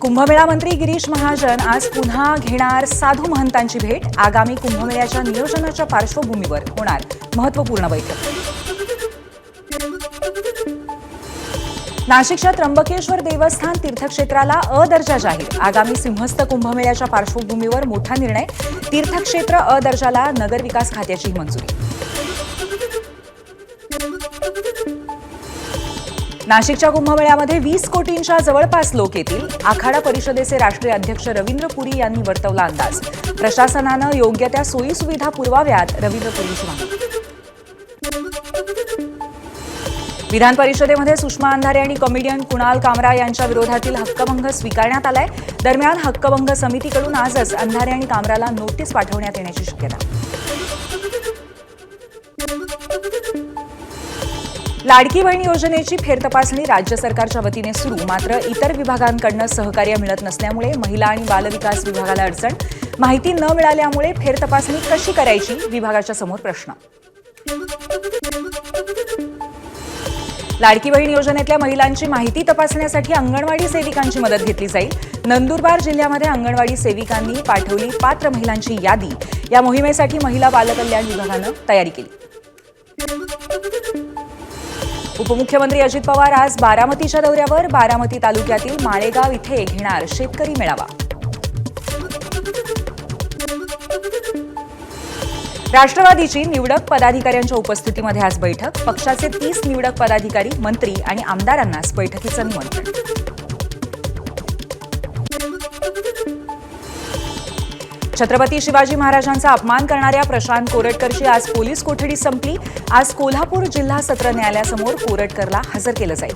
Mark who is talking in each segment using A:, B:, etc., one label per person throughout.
A: कुंभमेळा मंत्री गिरीश महाजन आज पुन्हा घेणार साधू महंतांची भेट। आगामी कुंभमेळ्याच्या नियोजनाच्या पार्श्वभूमीवर होणार महत्त्वपूर्ण बैठक। नाशिकच्या त्र्यंबकेश्वर देवस्थान तीर्थक्षेत्राला अ दर्जा जाहीर। आगामी सिंहस्थ कुंभमेळ्याच्या पार्श्वभूमीवर मोठा निर्णय। तीर्थक्षेत्र अ दर्जाला नगर विकास खात्याची मंजुरी। नाशिकच्या कुंभमेळ्यामध्ये 20 कोटींच्या जवळपास लोक येतील। आखाडा परिषदेचे राष्ट्रीय अध्यक्ष रवींद्र पुरी यांनी वर्तवला अंदाज। प्रशासनानं योग्य त्या सोयी सुविधा पुरवाव्यात, रवींद्र पुरींची मागणी। विधान परिषदेमध्ये सुषमा अंधारे आणि कॉमेडियन कुणाल कामरा यांच्या विरोधातील हक्कभंग स्वीकारण्यात आलाय। दरम्यान हक्कभंग समितीकडून आजच अंधारे आणि कामराला नोटीस पाठवण्यात येण्याची शक्यता। लाडकी बहीण योजनेची फेरतपासणी राज्य सरकारच्या वतीने सुरू, मात्र इतर विभागांकडून सहकार्य मिळत नसल्यामुळे महिला आणि बालविकास विभागाला अडचण। माहिती न मिळाल्यामुळे फेरतपासणी कशी करायची, विभागाच्या समोर प्रश्न। लाडकी बहीण योजनेतल्या महिलांची माहिती तपासण्यासाठी अंगणवाडी सेविकांची मदत घेतली जाईल। नंदुरबार जिल्ह्यामध्ये अंगणवाडी सेविकांनी पाठवली पात्र महिलांची यादी। या मोहिमेसाठी महिला बालकल्याण विभागानं तयारी केली। उपमुख्यमंत्री अजित पवार आज बारामतीच्या दौऱ्यावर। बारामती तालुक्यातील माळेगाव इथे घेणार शेतकरी मेळावा। राष्ट्रवादीची निवडक पदाधिकाऱ्यांच्या उपस्थितीमध्ये आज बैठक। पक्षाचे 30 निवडक पदाधिकारी, मंत्री आणि आमदारांनाच बैठकीचं निमंत्रण। छत्रपती शिवाजी महाराजांचा अपमान करणाऱ्या प्रशांत कोरटकरची आज पोलीस कोठडी संपली। आज कोल्हापूर जिल्हा सत्र न्यायालयासमोर कोरटकरला हजर केलं जाईल।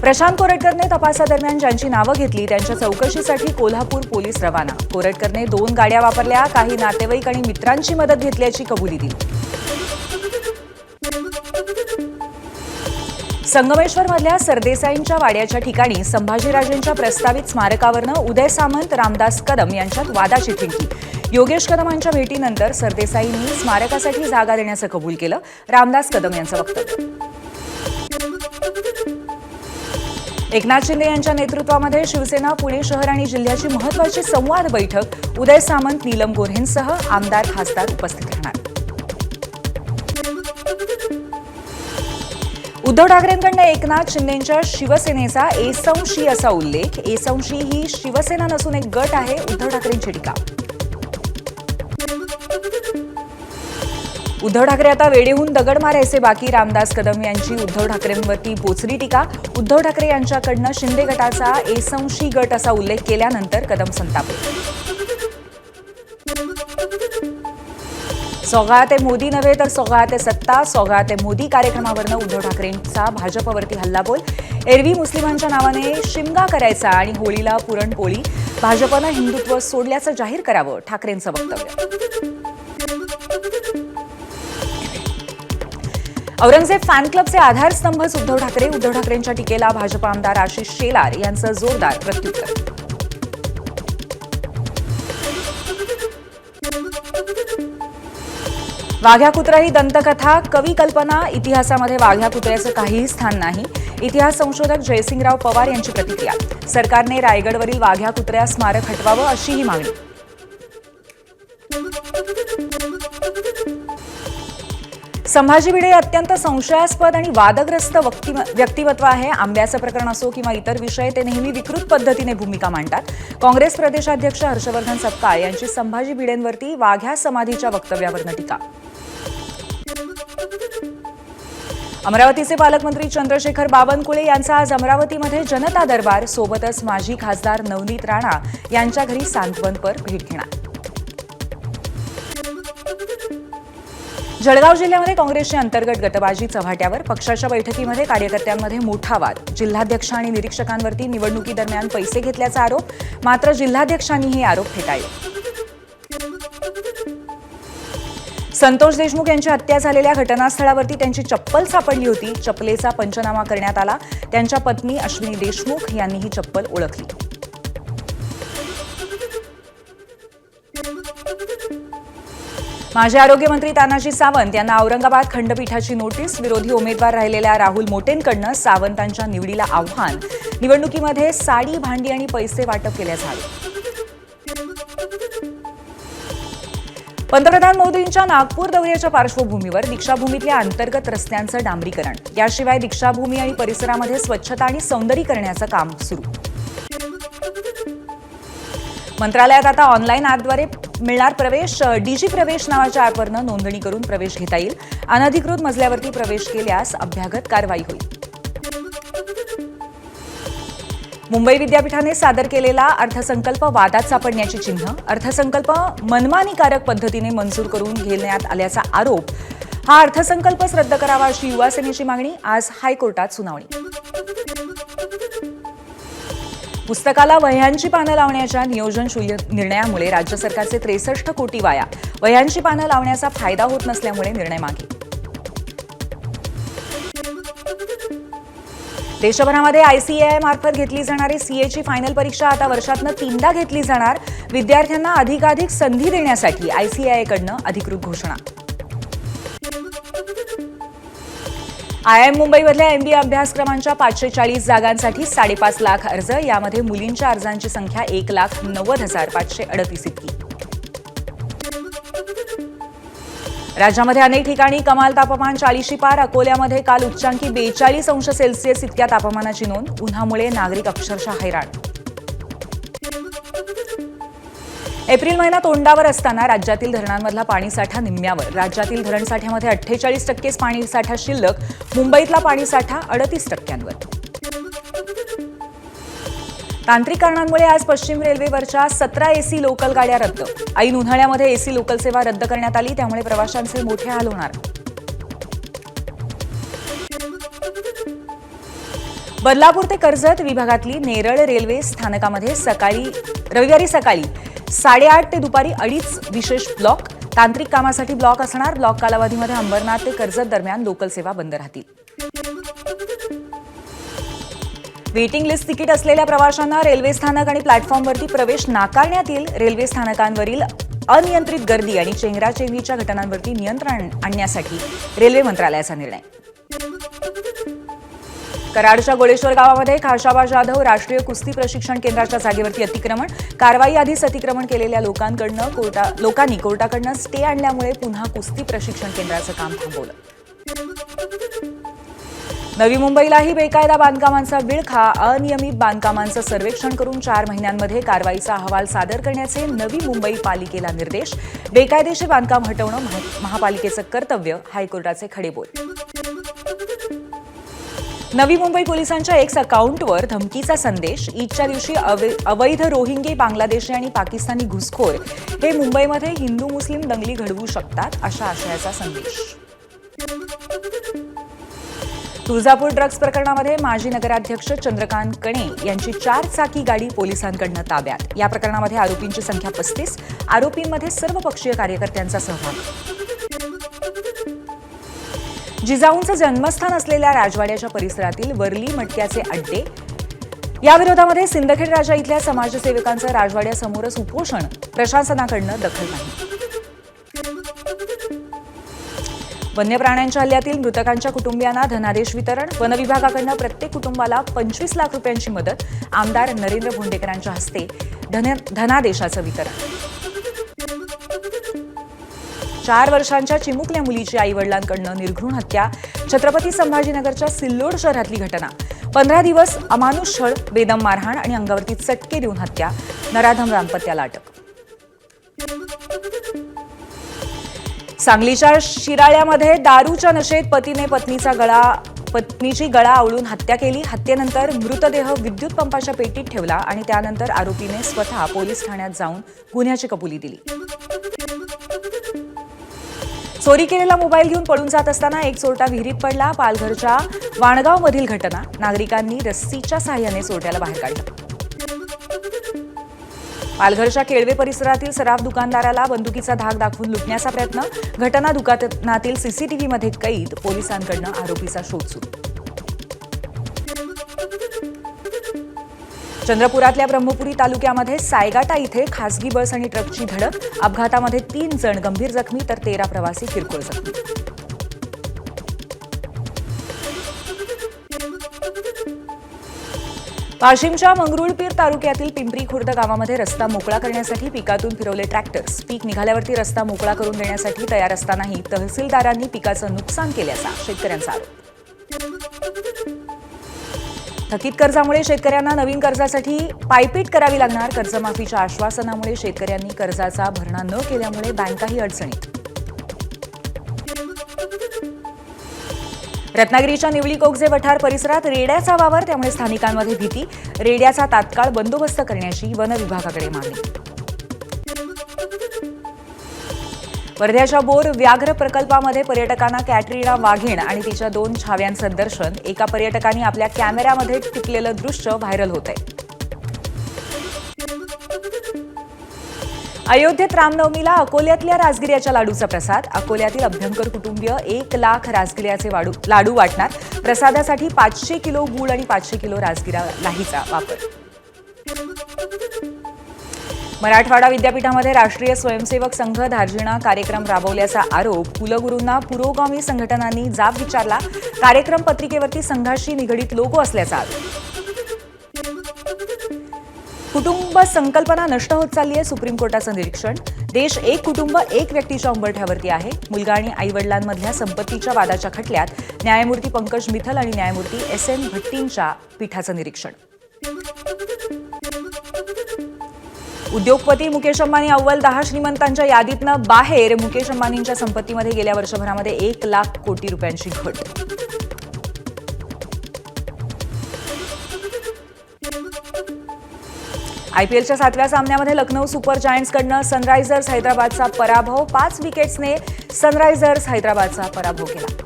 A: प्रशांत कोरटकरने तपासादरम्यान ज्यांची नावं घेतली त्यांच्या चौकशीसाठी कोल्हापूर पोलीस रवाना। कोरटकरने 2 गाड्या वापरल्या, काही नातेवाईक आणि मित्रांची मदत घेतल्याची कबुली दिली। संगमेश्वरमधल्या सरदेसाईंच्या वाड्याच्या ठिकाणी संभाजीराजेंच्या प्रस्तावित स्मारकावरनं उदय सामंत, रामदास कदम यांच्यात वादाची ठिणगी। योगेश कदमांच्या भेटीनंतर सरदेसाईंनी स्मारकासाठी जागा देण्याचं कबूल केलं। रामदास कदम यांचं वक्तव्य। एकनाथ शिंदे यांच्या नेतृत्वामध्ये शिवसेना, पुणे शहर आणि जिल्ह्याची महत्त्वाची संवाद बैठक। उदय सामंत, नीलम गोऱ्हेंसह आमदार, खासदार उपस्थित राहणार। उद्धव ठाकरेंकडून एकनाथ शिंदेंच्या शिवसेनेचा एसंशी असा उल्लेख। एसंशी ही शिवसेना नसून एक गट आहे, उद्धव ठाकरेंची टीका। उद्धव ठाकरे आता वेडेहून दगड मारायचे बाकी। रामदास कदम यांची उद्धव ठाकरेंवरती बोचरी टीका। उद्धव ठाकरे यांच्याकडनं शिंदे गटाचा एसंशी गट असा उल्लेख केल्यानंतर कदम संतापले। सौगाते मोदी नव्हे तर सौगाते सत्ता, सौगाते मोदी कार्यक्रमावरनं उद्धव ठाकरेंचा भाजपवरती हल्लाबोल। एरवी मुस्लिमांच्या नावाने शिमगा करायचा आणि होळीला पुरणपोळी। भाजपनं हिंदुत्व सोडल्याचं जाहीर करावं, ठाकरेंचं वक्तव्य। औरंगजेब फॅन क्लबचे आधारस्तंभच उद्धव ठाकरे। उद्धव ठाकरेंच्या टीकेला भाजप आमदार आशिष शेलार यांचं जोरदार प्रत्युत्तर। वाघ्या कुत्रा ही दंतकथा, कवी कल्पना। इतिहासामध्ये वाघ्या कुत्र्याचं काहीही स्थान नाही। इतिहास संशोधक जयसिंगराव पवार यांची प्रतिक्रिया। सरकारने रायगडवरील वाघ्या कुत्र्या स्मारक हटवावं अशी ही मागणी। संभाजी भिडे अत्यंत संशयास्पद आणि वादग्रस्त व्यक्तिमत्व आहे। आंब्याचं प्रकरण असो किंवा इतर विषय, ते नेहमी विकृत पद्धतीने भूमिका मांडतात। काँग्रेस प्रदेशाध्यक्ष हर्षवर्धन सपकाळ यांची संभाजी भिडेंवरती वाघ्या समाधीच्या वक्तव्यावरनं टीका। अमरावतीचे पालकमंत्री चंद्रशेखर बावनकुळे यांचा आज अमरावतीमध्ये जनता दरबार। सोबतच माजी खासदार नवनीत राणा यांच्या घरी सांत्वनपर भेट घेणार। जळगाव जिल्ह्यामध्ये काँग्रेसची अंतर्गत गटबाजी चव्हाट्यावर। पक्षाच्या बैठकीमध्ये कार्यकर्त्यांमध्ये मोठा वाद। जिल्हाध्यक्ष आणि निरीक्षकांवरती निवडणुकीदरम्यान पैसे घेतल्याचा आरोप, मात्र जिल्हाध्यक्षांनी हे आरोप फेटाळले। संतोष देशमुख यांची हत्या झालेल्या घटनास्थळावरती त्यांची चप्पल सापडली होती। चप्पलेचा पंचनामा करण्यात आला। त्यांच्या पत्नी अश्विनी देशमुख यांनी ही चप्पल ओळखली। माजी आरोग्यमंत्री तानाजी सावंत यांना औरंगाबाद खंडपीठाची नोटीस. विरोधी उमेदवार राहिलेल्या राहुल मोटेंकडनं सावंतांच्या निवडीला आव्हान. निवडणुकीमध्ये साडी, भांडी आणि पैसे वाटप केल्याचा आरोप. पंतप्रधान मोदींच्या नागपूर दौऱ्याच्या पार्श्वभूमीवर दीक्षाभूमीतल्या अंतर्गत रस्त्यांचं डांबरीकरण, याशिवाय दीक्षाभूमी आणि परिसरामध्ये स्वच्छता आणि सौंदर्यीकरणाचं काम सुरू. मंत्रालयात आता ऑनलाईन ॲपद्वारे मिळणार प्रवेश. डीजी प्रवेश नावाच्या ॲपवरनं नोंदणी करून प्रवेश घेता येईल. अनधिकृत मजल्यावरती प्रवेश केल्यास अभ्यागत कारवाई होईल. मुंबई विद्यापीठाने सादर केलेला अर्थसंकल्प वादात सापडण्याची चिन्ह. अर्थसंकल्प मनमानीकारक पद्धतीने मंजूर करून घेण्यात आल्याचा आरोप. हा अर्थसंकल्पच रद्द करावा अशी युवा सेनेची मागणी. आज हायकोर्टात सुनावणी. पुस्तकाला वह्यांची पानं लावण्याच्या नियोजनशून्य निर्णयामुळे राज्य सरकारचे 63 कोटी वाया. वह्यांची पानं लावण्याचा फायदा होत नसल्यामुळे निर्णय मागे. देशभरामध्ये ICAI मार्फत घेतली जाणारी सीएची फायनल परीक्षा आता वर्षातनं 3दा घेतली जाणार. विद्यार्थ्यांना अधिकाधिक संधी देण्यासाठी ICAI कडनं अधिकृत घोषणा. IIM मुंबईमधल्या MBA अभ्यासक्रमांच्या 540 जागांसाठी 5.5 लाख अर्ज. यामध्ये मुलींच्या अर्जांची संख्या 1,90,538 इतकी. राज्यामध्ये अनेक ठिकाणी कमाल तापमान 40शी पार. अकोल्यामध्ये काल उच्चांकी 42 अंश सेल्सिअस इतक्या तापमानाची नोंद. उन्हामुळे नागरिक अक्षरशः हैराण. एप्रिल महिना तोंडावर असताना राज्यातील धरणांमधला पाणीसाठा निम्म्यावर. राज्यातील धरणसाठ्यामध्ये 48% पाणीसाठा शिल्लक. मुंबईतला पाणीसाठा 38%. तांत्रिक कारणांमुळे आज पश्चिम रेल्वेवरच्या 17 AC लोकल गाड्या रद्द. ऐन उन्हाळ्यामध्ये AC लोकल सेवा रद्द करण्यात आली, त्यामुळे प्रवाशांचे मोठे हाल होणार. बदलापूर ते कर्जत विभागातली नेरळ रेल्वे स्थानकामध्ये रविवारी सकाळी 8:30 ते दुपारी 2:30 विशेष ब्लॉक. तांत्रिक कामासाठी ब्लॉक असणार. ब्लॉक कालावधीमध्ये अंबरनाथ ते कर्जत दरम्यान लोकल सेवा बंद राहतील. वेटिंग लिस्ट तिकीट असलेल्या प्रवाशांना रेल्वे स्थानक आणि प्लॅटफॉर्मवरती प्रवेश नाकारण्यात येईल. रेल्वे स्थानकांवरील अनियंत्रित गर्दी आणि चेंगराचेंगरीच्या घटनांवरती नियंत्रण आणण्यासाठी रेल्वे मंत्रालयाचा निर्णय. कराडच्या गोळेश्वर गावामध्ये खाशाबा जाधव राष्ट्रीय कुस्ती प्रशिक्षण केंद्राच्या जागेवरती अतिक्रमण. कारवाई आधीच अतिक्रमण केलेल्या लोकांनी कोर्टाकडनं स्टे आणल्यामुळे पुन्हा कुस्ती प्रशिक्षण केंद्राचं काम थांबवलं. नवी मुंबईलाही बेकायदा बांधकामांचा विळखा. अनियमित बांधकामांचं सर्वेक्षण करून 4 महिन्यांमध्ये कारवाईचा अहवाल सादर करण्याचे नवी मुंबई पालिकेला निर्देश. बेकायदेशीर बांधकाम हटवणं महापालिकेचं कर्तव्य. हायकोर्टाचे खडेबोल. नवी मुंबई पोलिसांच्या एक्स अकाउंटवर धमकीचा संदेश. ईदच्या दिवशी अवैध रोहिंगी, बांगलादेशी आणि पाकिस्तानी घुसखोर हे मुंबईमध्ये हिंदू मुस्लिम दंगली घडवू शकतात, अशा आशयाचा संदेश. तुळजापूर ड्रग्ज प्रकरणामध्ये माजी नगराध्यक्ष चंद्रकांत कणे यांची 4 चाकी गाडी पोलिसांकडनं ताब्यात. या प्रकरणामध्ये आरोपींची संख्या 35. आरोपींमध्ये सर्वपक्षीय कार्यकर्त्यांचा सहभाग. जिजाऊंचं जन्मस्थान असलेल्या राजवाड्याच्या परिसरातील वर्ली मटक्याचे अड्डे. या विरोधामध्ये सिंदखेड राजा इथल्या समाजसेवकांचं राजवाड्यासमोरच उपोषण. प्रशासनाकडनं दखल नाही. वन्य प्राण्यांच्या हल्ल्यातील मृतकांच्या कुटुंबियांना धनादेश वितरण. वन विभागाकडनं प्रत्येक कुटुंबाला 25 लाख रुपयांची मदत. आमदार नरेंद्र भोंडेकरांच्या हस्ते धनादेशाचं वितरण. 4 वर्षांच्या चिमुकल्या मुलीची आईवडिलांकडनं निर्घृण हत्या. छत्रपती संभाजीनगरच्या सिल्लोड शहरातली घटना. 15 दिवस अमानुष छळ, बेदम मारहाण आणि अंगावरती चटके देऊन हत्या. नराधम दाम्पत्याला अटक. सांगलीच्या शिराळ्यामध्ये दारूच्या नशेत पतीने पत्नीची गळा आवळून हत्या केली. हत्येनंतर मृतदेह विद्युत पंपाच्या पेटीत ठेवला आणि त्यानंतर आरोपीने स्वतः पोलीस ठाण्यात जाऊन गुन्ह्याची कबुली दिली. चोरी केलेला मोबाईल घेऊन पळून जात असताना एक चोरटा विहिरीत पडला. पालघरच्या वाणगावमधील घटना. नागरिकांनी रस्सीच्या सहाय्याने चोरट्याला बाहेर काढलं. पालघरच्या केळवे परिसरातील सराफ दुकानदाराला बंदुकीचा धाक दाखवून लुटण्याचा प्रयत्न. घटना दुकानातील सीसीटीव्हीमध्ये कैद. पोलिसांकडनं आरोपीचा शोध सुरू. चंद्रपुरातल्या ब्रह्मपुरी तालुक्यामध्ये सायगाटा इथे खासगी बस आणि ट्रकची धडक. अपघातामध्ये 3 जण गंभीर जखमी तर 13 प्रवासी किरकोळ जखमी. वाशिमच्या मंगरुळपीर तालुक्यातील पिंपरी खुर्द गावामध्ये रस्ता मोकळा करण्यासाठी पिकातून फिरवले ट्रॅक्टर्स. पीक निघाल्यावरती रस्ता मोकळा करून देण्यासाठी तयार असतानाही तहसीलदारांनी पिकाचं नुकसान केल्याचा शेतकऱ्यांचा आरोप. थकीत कर्जामुळे शेतकऱ्यांना नवीन कर्जासाठी पायपीट करावी लागणार. कर्जमाफीच्या आश्वासनामुळे शेतकऱ्यांनी कर्जाचा भरणा न केल्यामुळे बँकाही अडचणीत. रत्नागिरीच्या निवळी कोकजे वठार परिसरात रेड्याचा वावर, त्यामुळे स्थानिकांमध्ये भीती. रेड्याचा तात्काळ बंदोबस्त करण्याची वन विभागाकडे मागणी. वर्ध्याच्या बोर व्याघ्र प्रकल्पामध्ये पर्यटकांना कॅटरीना वाघीण आणि तिच्या 2 छाव्यांचं दर्शन. एका पर्यटकाने आपल्या कॅमेऱ्यामध्ये टिपलेलं दृश्य व्हायरल होतंय. अयोध्येत रामनवमीला अकोल्यातल्या राजगिऱ्याच्या लाडूचा प्रसाद. अकोल्यातील अभ्यंकर कुटुंबीय 1 लाख राजगिऱ्याचे लाडू वाटणार. प्रसादासाठी 500 किलो गूळ आणि 500 किलो राजगिरा लाहीचा वापर. मराठवाडा विद्यापीठामध्ये राष्ट्रीय स्वयंसेवक संघ धार्जिणा कार्यक्रम राबवल्याचा आरोप. कुलगुरूंना पुरोगामी संघटनांनी जाब विचारला. कार्यक्रम पत्रिकेवरती संघाशी निगडीत लोगो असल्याचा आरोप. कुटुंब संकल्पना नष्ट होत चालली आहे. सुप्रीम कोर्टाचं निरीक्षण. देश एक कुटुंब एक व्यक्तीच्या उंबरठ्यावरती आहे. मुलगा आणि आईवडिलांमधल्या संपत्तीच्या वादाच्या खटल्यात न्यायमूर्ती पंकज मिथल आणि न्यायमूर्ती SM भट्टींच्या पीठाचं निरीक्षण. उद्योगपती मुकेश अंबानी अव्वल 10 श्रीमंतांच्या यादीतनं बाहेर. मुकेश अंबानींच्या संपत्तीमध्ये गेल्या वर्षभरामध्ये 1 लाख कोटी रुपयांची घट. IPLच्या 7व्या सामन्यामध्ये लखनौ सुपर जायंट्सकडनं सनरायझर्स हैदराबादचा पराभव. 5 विकेट्सने सनरायझर्स हैदराबादचा पराभव केला.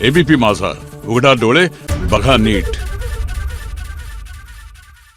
B: ABP माझा, उघडा डोळे बघा नीट.